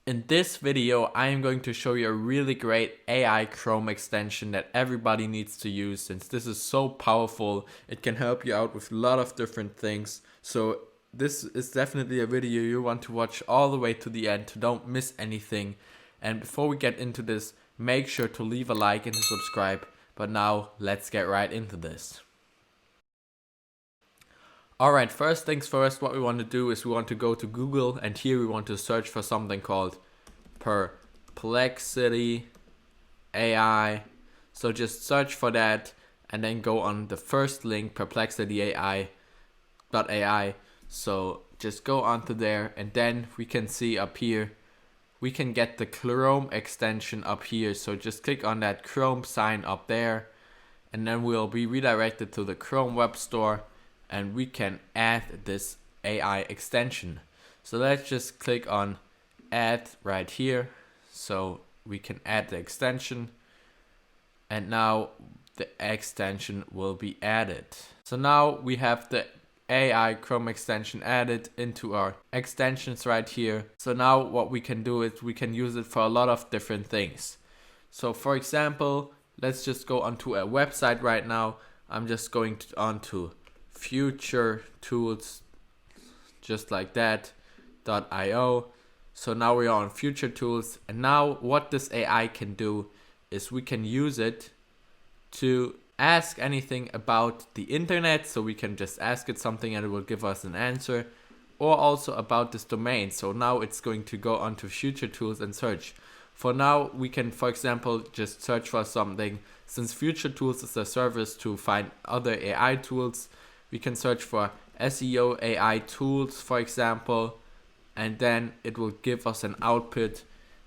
In this video, I am going to show you a really great AI Chrome extension that everybody needs to use since this is so powerful. It can help you out with a lot of different things. So this is definitely a video you want to watch all the way to the end to don't miss anything. And before we get into this, make sure to leave a like and subscribe. But now let's get right into this. Alright, first things first, what we want to do is we want to go to Google, and here we want to search for something called Perplexity AI. So just search for that and then go on the first link, perplexityai.ai. So just go onto there, and then we can see up here, we can get the Chrome extension up here. So just click on that Chrome sign up there, and then we'll be redirected to the Chrome web store. And we can add this AI extension. So let's just click on add right here. So we can add the extension. And now the extension will be added. So now we have the AI Chrome extension added into our extensions right here. So now what we can do is we can use it for a lot of different things. So for example, let's just go onto a website right now. I'm just going onto future tools, just like that .io. So now we are on future tools, and now what this AI can do is we can use it to ask anything about the internet. So we can just ask it something and it will give us an answer, or also about this domain. So now it's going to go onto future tools and search. For now, we can, for example, just search for something. Since future tools is a service to find other AI tools, we can search for SEO AI tools, for example, and then it will give us an output.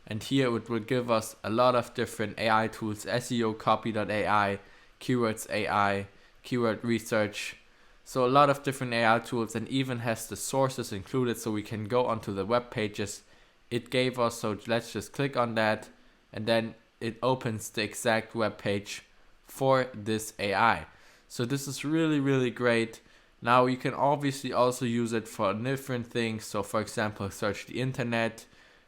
And here it will give us a lot of different AI tools: SEO copy.ai, keywords AI, keyword research. So a lot of different AI tools, and even has the sources included, so we can go onto the web pages it gave us. So let's just click on that, and then it opens the exact web page for this AI. So this is really, really great. Now you can obviously also use it for different things. So for example, search the internet.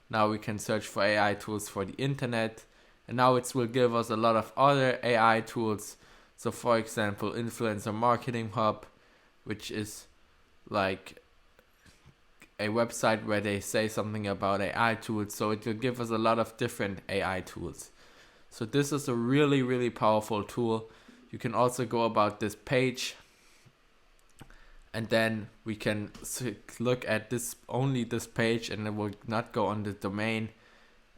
Now we can search for AI tools for the internet. And now it will give us a lot of other AI tools. So for example, Influencer Marketing Hub, which is like a website where they say something about AI tools. So it will give us a lot of different AI tools. So this is a really, really powerful tool. You can also go about this page, and then we can look at this, only this page, and it will not go on the domain.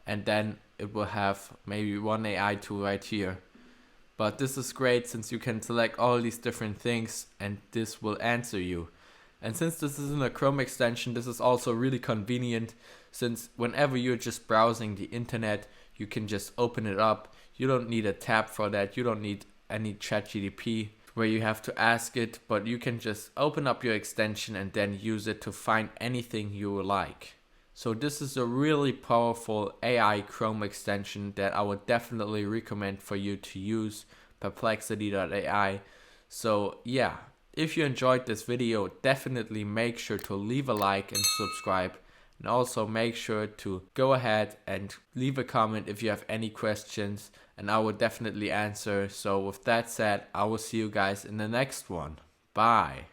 And then it will have maybe one AI tool right here. But this is great since you can select all these different things and this will answer you. And since this isn't a Chrome extension, this is also really convenient, since whenever you're just browsing the internet, you can just open it up. You don't need a tab for that. You don't need any ChatGPT where you have to ask it, but you can just open up your extension and then use it to find anything you like. So this is a really powerful AI Chrome extension that I would definitely recommend for you to use, perplexity.ai. So yeah, if you enjoyed this video, definitely make sure to leave a like and subscribe. And also make sure to go ahead and leave a comment if you have any questions, and I will definitely answer. So with that said, I will see you guys in the next one. Bye.